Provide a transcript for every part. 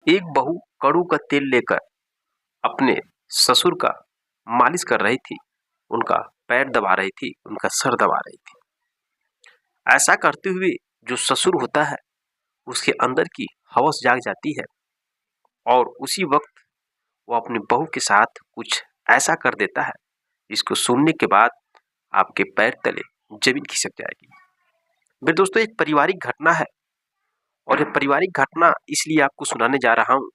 एक बहू कड़ू का तेल लेकर अपने ससुर का मालिश कर रही थी, उनका पैर दबा रही थी, उनका सर दबा रही थी। ऐसा करते हुए जो ससुर होता है उसके अंदर की हवस जाग जाती है और उसी वक्त वो अपनी बहू के साथ कुछ ऐसा कर देता है जिसको सुनने के बाद आपके पैर तले जमीन खिसक जाएगी। मेरे दोस्तों, एक पारिवारिक घटना है और ये पारिवारिक घटना इसलिए आपको सुनाने जा रहा हूं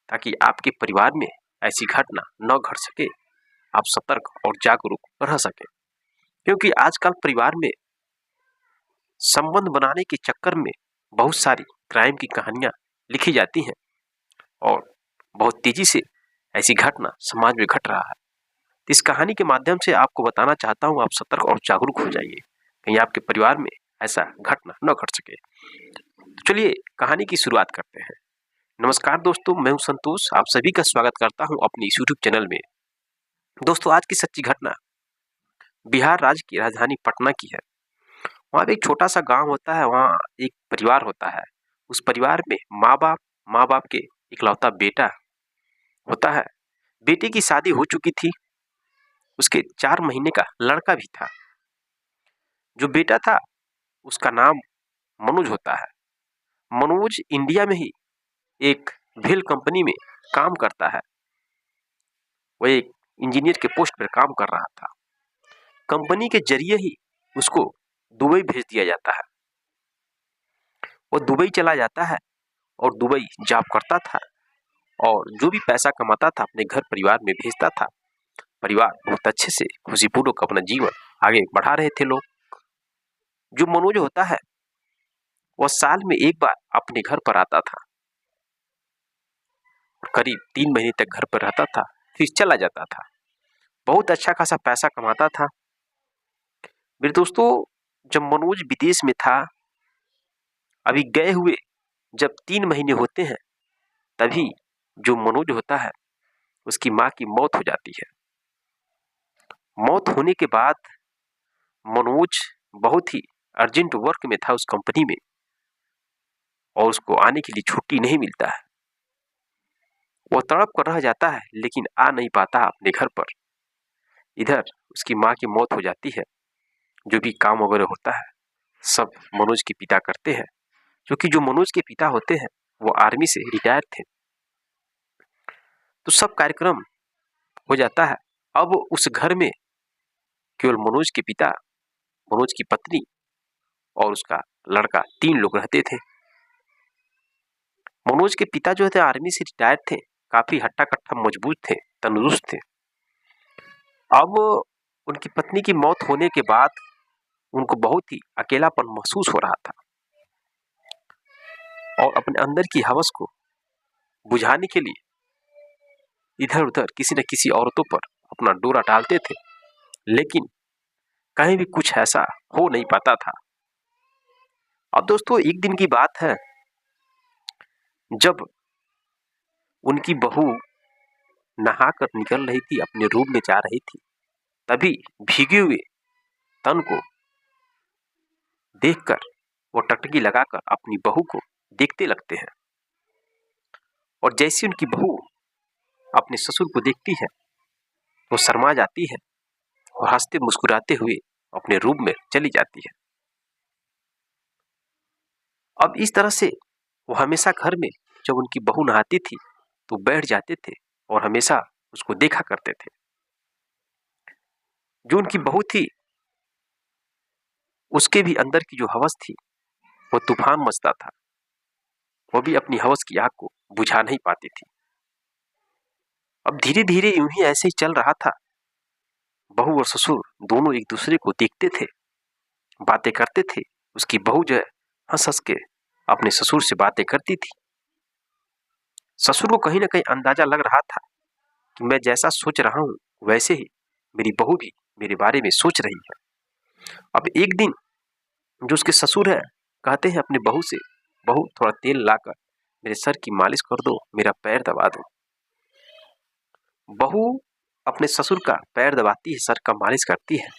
ताकि आपके परिवार में ऐसी घटना न घट सके, आप सतर्क और जागरूक रह सके। क्योंकि आजकल परिवार में संबंध बनाने के चक्कर में बहुत सारी क्राइम की कहानियां लिखी जाती हैं और बहुत तेजी से ऐसी घटना समाज में घट रहा है। इस कहानी के माध्यम से आपको बताना चाहता हूं, आप सतर्क और जागरूक हो जाइए, कहीं आपके परिवार में ऐसा घटना न घट सके। तो चलिए कहानी की शुरुआत करते हैं। नमस्कार दोस्तों, मैं हूं संतोष, आप सभी का स्वागत करता हूं अपनी इस यूट्यूब चैनल में। दोस्तों, आज की सच्ची घटना बिहार राज्य की राजधानी पटना की है। वहां पे एक छोटा सा गांव होता है, वहां एक परिवार होता है। उस परिवार में माँ बाप के इकलौता बेटा होता है। बेटे की शादी हो चुकी थी, उसके 4 महीने का लड़का भी था। जो बेटा था उसका नाम मनोज होता है। मनोज इंडिया में ही एक भेल कंपनी में काम करता है। वह एक इंजीनियर के पोस्ट पर काम कर रहा था। कंपनी के जरिए ही उसको दुबई भेज दिया जाता है। वो दुबई चला जाता है और दुबई जॉब करता था और जो भी पैसा कमाता था अपने घर परिवार में भेजता था। परिवार बहुत अच्छे से खुशीपूर्वक अपना जीवन आगे बढ़ा रहे थे लोग। जो मनोज होता है वह साल में एक बार अपने घर पर आता था और करीब 3 महीने तक घर पर रहता था, फिर चला जाता था। बहुत अच्छा खासा पैसा कमाता था। मेरे दोस्तों, जब मनोज विदेश में था, अभी गए हुए जब 3 महीने होते हैं, तभी जो मनोज होता है उसकी माँ की मौत हो जाती है। मौत होने के बाद मनोज बहुत ही अर्जेंट वर्क में था उस कंपनी में और उसको आने के लिए छुट्टी नहीं मिलता है। वो तड़प कर रह जाता है लेकिन आ नहीं पाता अपने घर पर। इधर उसकी माँ की मौत हो जाती है। जो भी काम वगैरह होता है सब मनोज के पिता करते हैं, क्योंकि जो मनोज के पिता होते हैं वो आर्मी से रिटायर थे। तो सब कार्यक्रम हो जाता है। अब उस घर में केवल मनोज के पिता, मनोज की पत्नी और उसका लड़का, 3 लोग रहते थे। मनोज के पिता जो थे आर्मी से रिटायर थे, काफी हट्टा कट्टा मजबूत थे, तंदुरुस्त थे। अब उनकी पत्नी की मौत होने के बाद उनको बहुत ही अकेलापन महसूस हो रहा था और अपने अंदर की हवस को बुझाने के लिए इधर उधर किसी न किसी औरतों पर अपना डोरा डालते थे, लेकिन कहीं भी कुछ ऐसा हो नहीं पाता था। अब दोस्तों, एक दिन की बात है, जब उनकी बहू नहाकर निकल रही थी, अपने रूम में जा रही थी, तभी भीगे हुए तन को देखकर वो टकटकी लगाकर अपनी बहू को देखते लगते हैं और जैसे उनकी बहू अपने ससुर को देखती है वो शर्मा जाती है और हंसते मुस्कुराते हुए अपने रूम में चली जाती है। अब इस तरह से वो हमेशा घर में जब उनकी बहू नहाती थी तो बैठ जाते थे और हमेशा उसको देखा करते थे। जो उनकी बहू थी उसके भी अंदर की जो हवस थी वो तूफान मचता था। वो भी अपनी हवस की आग को बुझा नहीं पाती थी। अब धीरे धीरे यूं ही ऐसे ही चल रहा था। बहू और ससुर दोनों एक दूसरे को देखते थे, बातें करते थे। उसकी बहू जो है हंस हंस के अपने ससुर से बातें करती थी। ससुर को कहीं ना कहीं अंदाजा लग रहा था कि मैं जैसा सोच रहा हूं वैसे ही मेरी बहू भी मेरे बारे में सोच रही है। अब एक दिन जो उसके ससुर है कहते हैं अपने बहू से, बहू थोड़ा तेल लाकर मेरे सर की मालिश कर दो, मेरा पैर दबा दो। बहू अपने ससुर का पैर दबाती है, सर का मालिश करती है।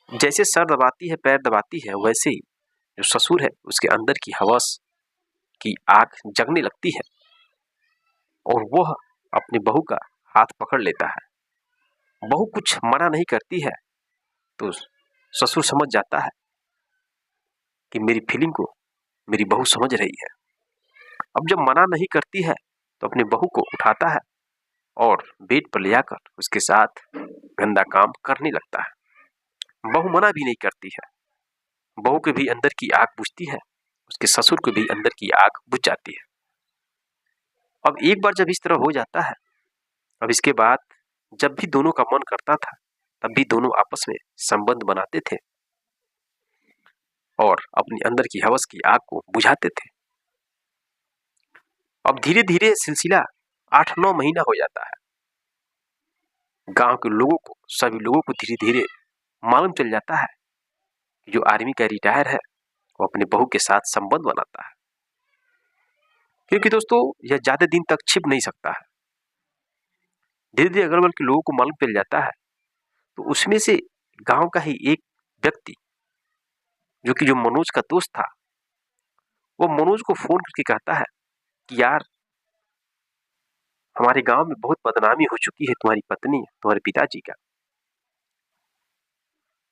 जैसे सर दबाती है, पैर दबाती है, वैसे ही जो ससुर है उसके अंदर की हवस की आग जगने लगती है और वह अपनी बहू का हाथ पकड़ लेता है। बहू कुछ मना नहीं करती है तो ससुर समझ जाता है कि मेरी फीलिंग को मेरी बहू समझ रही है। अब जब मना नहीं करती है तो अपनी बहू को उठाता है और बेड पर ले आकर उसके साथ गंदा काम करने लगता है। बहू मना भी नहीं करती है। बहू के भी अंदर की आग बुझती है, उसके ससुर को भी अंदर की आग बुझ जाती है। अब एक बार जब इस तरह हो जाता है, अब इसके बाद जब भी दोनों का मन करता था तब भी दोनों आपस में संबंध बनाते थे और अपनी अंदर की हवस की आग को बुझाते थे। अब धीरे धीरे सिलसिला 8-9 महीना हो जाता है। गांव के लोगों को, सभी लोगों को धीरे धीरे मालूम चल जाता है कि जो आर्मी का रिटायर है वो अपने बहू के साथ संबंध बनाता है। क्योंकि दोस्तों यह ज्यादा दिन तक छिप नहीं सकता है। धीरे धीरे अगल-बगल के लोगों को मालूम चल जाता है तो उसमें से गांव का ही एक व्यक्ति जो मनोज का दोस्त था, वो मनोज को फोन करके कहता है कि यार, हमारे गांव में बहुत बदनामी हो चुकी है तुम्हारी पत्नी, तुम्हारे पिताजी का।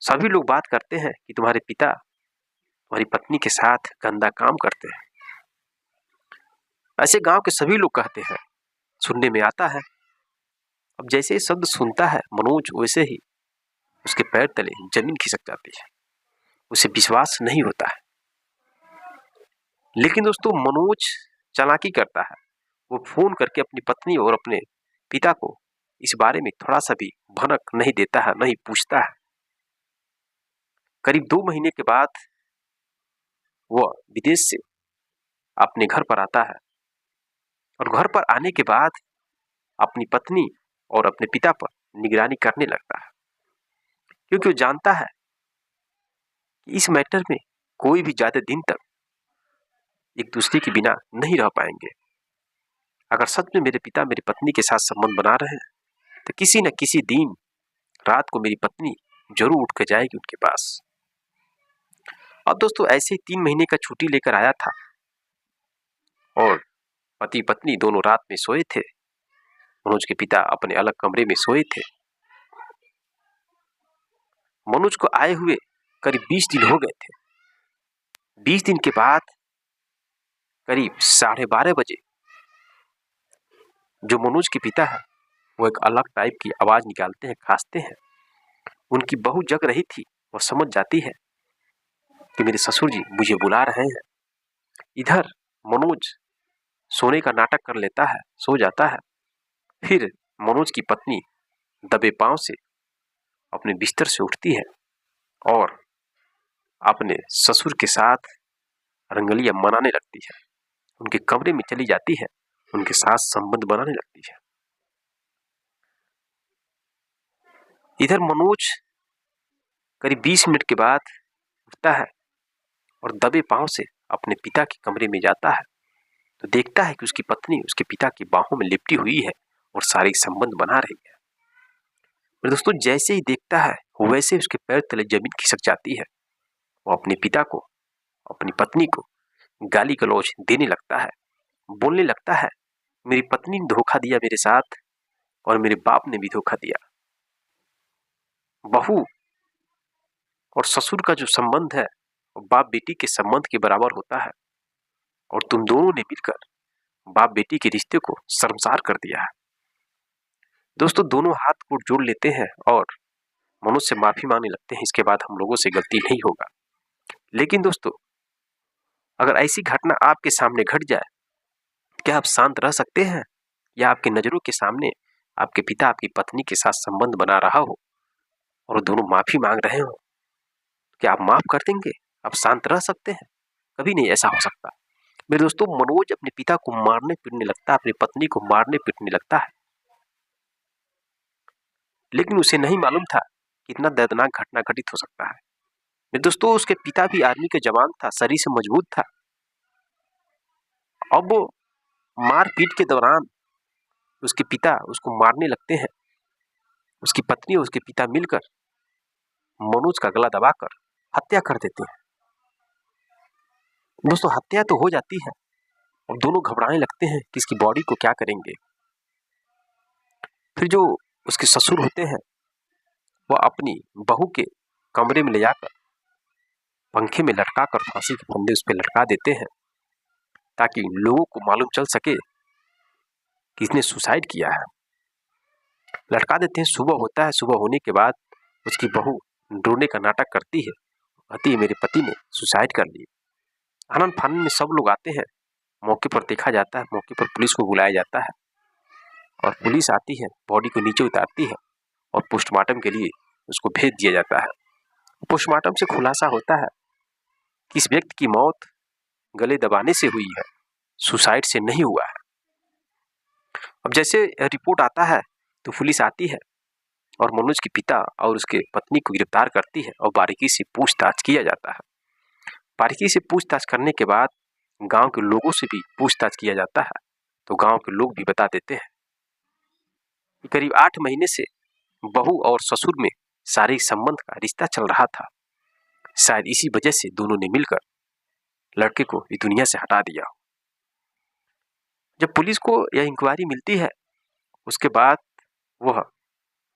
सभी लोग बात करते हैं कि तुम्हारे पिता तुम्हारी पत्नी के साथ गंदा काम करते हैं। ऐसे गांव के सभी लोग कहते हैं, सुनने में आता है। अब जैसे ही शब्द सुनता है मनोज, वैसे ही उसके पैर तले जमीन खिसक जाती है। उसे विश्वास नहीं होता है। लेकिन दोस्तों मनोज चालाकी करता है। वो फोन करके अपनी पत्नी और अपने पिता को इस बारे में थोड़ा सा भी भनक नहीं देता है, नहीं पूछता है। करीब 2 महीने के बाद वह विदेश से अपने घर पर आता है और घर पर आने के बाद अपनी पत्नी और अपने पिता पर निगरानी करने लगता है। क्योंकि वो जानता है कि इस मैटर में कोई भी ज्यादा दिन तक एक दूसरे के बिना नहीं रह पाएंगे। अगर सच में मेरे पिता मेरी पत्नी के साथ संबंध बना रहे हैं तो किसी न किसी दिन रात को मेरी पत्नी जरूर उठ कर जाएगी उनके पास। अब दोस्तों ऐसे ही 3 महीने का छुट्टी लेकर आया था और पति पत्नी दोनों रात में सोए थे। मनोज के पिता अपने अलग कमरे में सोए थे। मनोज को आए हुए करीब 20 दिन हो गए थे। 20 दिन के बाद करीब 12:30 बजे जो मनोज के पिता है वो एक अलग टाइप की आवाज निकालते हैं, खांसते हैं। उनकी बहू जग रही थी, वो समझ जाती है कि मेरे ससुर जी मुझे बुला रहे हैं। इधर मनोज सोने का नाटक कर लेता है, सो जाता है। फिर मनोज की पत्नी दबे पांव से अपने बिस्तर से उठती है और अपने ससुर के साथ रंगलियां मनाने लगती है। उनके कमरे में चली जाती है, उनके साथ संबंध बनाने लगती है। इधर मनोज करीब 20 मिनट के बाद उठता है और दबे पांव से अपने पिता के कमरे में जाता है तो देखता है कि उसकी पत्नी उसके पिता की बाहों में लिपटी हुई है और शारीरिक संबंध बना रही है। और दोस्तों जैसे ही देखता है वैसे उसके पैर तले जमीन खिसक जाती है। वो अपने पिता को, अपनी पत्नी को गाली गलौज देने लगता है, बोलने लगता है, मेरी पत्नी ने धोखा दिया मेरे साथ और मेरे बाप ने भी धोखा दिया। बहू और ससुर का जो संबंध है वो बाप बेटी के संबंध के बराबर होता है और तुम दोनों ने मिलकर बाप बेटी के रिश्ते को शर्मसार कर दिया है। दोस्तों दोनों हाथ को जोड़ लेते हैं और मनोज से माफी मांगने लगते हैं, इसके बाद हम लोगों से गलती नहीं होगा। लेकिन दोस्तों अगर ऐसी घटना आपके सामने घट जाए, क्या आप शांत रह सकते हैं? या आपकी नजरों के सामने आपके पिता आपकी पत्नी के साथ संबंध बना रहा हो और दोनों माफी मांग रहे हो, क्या आप माफ कर देंगे? आप शांत रह सकते हैं? कभी नहीं ऐसा हो सकता। मेरे दोस्तों मनोज अपने पिता को मारने पीटने लगता है, अपनी पत्नी को मारने पीटने लगता है। लेकिन उसे नहीं मालूम था कितना दर्दनाक घटना घटित हो सकता है। मेरे दोस्तों उसके पिता भी आर्मी के जवान था, शरीर से मजबूत था। अब वो मारपीट के दौरान उसके पिता उसको मारने लगते हैं। उसकी पत्नी और उसके पिता मिलकर मनोज का गला दबाकर हत्या कर देते हैं। दोस्तों हत्या तो हो जाती है और दोनों घबराने लगते हैं कि इसकी बॉडी को क्या करेंगे। फिर जो उसके ससुर होते हैं वह अपनी बहू के कमरे में ले जाकर पंखे में लटका कर फांसी के फंदे उस पर लटका देते हैं, ताकि लोगों को मालूम चल सके कि इसने सुसाइड किया है। लटका देते हैं। सुबह होता है। सुबह होने के बाद उसकी बहू रोने का नाटक करती है, कहती है मेरे पति ने सुसाइड कर ली। आनन फानन में सब लोग आते हैं। मौके पर देखा जाता है। मौके पर पुलिस को बुलाया जाता है और पुलिस आती है, बॉडी को नीचे उतारती है और पोस्टमार्टम के लिए उसको भेज दिया जाता है। पोस्टमार्टम से खुलासा होता है कि इस व्यक्ति की मौत गले दबाने से हुई है, सुसाइड से नहीं हुआ है। अब जैसे रिपोर्ट आता है तो पुलिस आती है और मनोज के पिता और उसके पत्नी को गिरफ्तार करती है और बारीकी से पूछताछ किया जाता है। बारीकी से पूछताछ करने के बाद गांव के लोगों से भी पूछताछ किया जाता है, तो गांव के लोग भी बता देते हैं कि करीब 8 महीने से बहू और ससुर में शारीरिक संबंध का रिश्ता चल रहा था। शायद इसी वजह से दोनों ने मिलकर लड़के को इस दुनिया से हटा दिया। जब पुलिस को यह इंक्वायरी मिलती है उसके बाद वह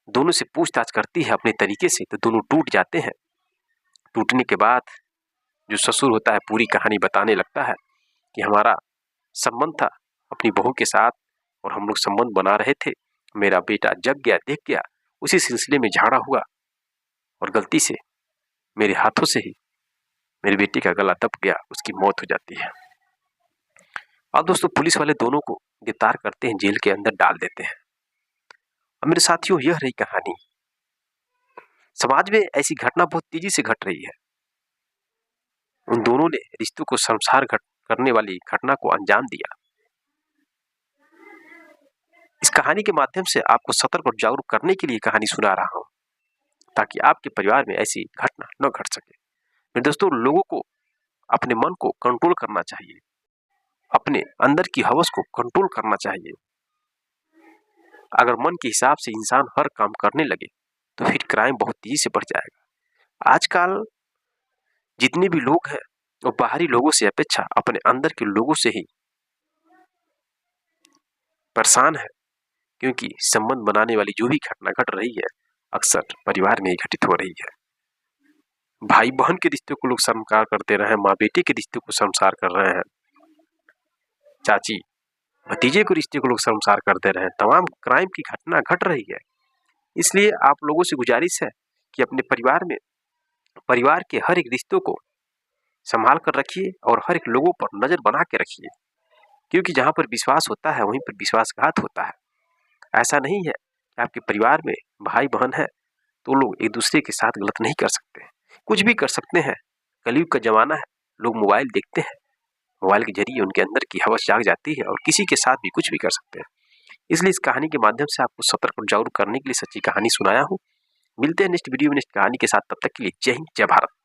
दोनों से पूछताछ करती है अपने तरीके से, तो दोनों टूट जाते हैं। टूटने के बाद जो ससुर होता है पूरी कहानी बताने लगता है कि हमारा संबंध था अपनी बहू के साथ और हम लोग संबंध बना रहे थे। मेरा बेटा जग गया, देख गया, उसी सिलसिले में झगड़ा हुआ और गलती से मेरे हाथों से ही मेरे बेटे का गला दब गया, उसकी मौत हो जाती है। और दोस्तों पुलिस वाले दोनों को गिरफ्तार करते हैं, जेल के अंदर डाल देते हैं। अब मेरे साथियों यह रही कहानी। समाज में ऐसी घटना बहुत तेजी से घट रही है। उन दोनों ने रिश्तों को शर्मसार करने वाली घटना को अंजाम दिया। इस कहानी के माध्यम से आपको सतर्क और जागरूक करने के लिए कहानी सुना रहा हूं, ताकि आपके परिवार में ऐसी घटना न घट सके। मेरे दोस्तों लोगों को अपने मन को कंट्रोल करना चाहिए, अपने अंदर की हवस को कंट्रोल करना चाहिए। अगर मन के हिसाब से इंसान हर काम करने लगे तो फिर क्राइम बहुत तेजी से बढ़ जाएगा। आजकल जितने भी लोग हैं वो बाहरी लोगों से अपेक्षा अपने अंदर के लोगों से ही परेशान है, क्योंकि संबंध बनाने वाली जो भी घटना घट रही है अक्सर परिवार में ही घटित हो रही है। भाई बहन के रिश्ते को लोग शर्मसार करते रहे, माँ बेटे के रिश्ते को शर्मसार कर रहे हैं, चाची भतीजे के रिश्ते को लोग शर्मसार करते रहे। तमाम क्राइम की घटना घट रही है। इसलिए आप लोगों से गुजारिश है कि अपने परिवार में परिवार के हर एक रिश्तों को संभाल कर रखिए और हर एक लोगों पर नजर बना के रखिए, क्योंकि जहां पर विश्वास होता है वहीं पर विश्वासघात होता है। ऐसा नहीं है कि आपके परिवार में भाई बहन है तो लोग एक दूसरे के साथ गलत नहीं कर सकते, कुछ भी कर सकते हैं। कलयुग का जमाना है, लोग मोबाइल देखते हैं, मोबाइल के जरिए उनके अंदर की हवस जाग जाती है और किसी के साथ भी कुछ भी कर सकते हैं। इसलिए इस कहानी के माध्यम से आपको सतर्क और जागरूक करने के लिए सच्ची कहानी सुनाया हूँ। मिलते हैं नेक्स्ट वीडियो में नेक्स्ट कहानी के साथ, तब तक के लिए जय हिंद जय भारत।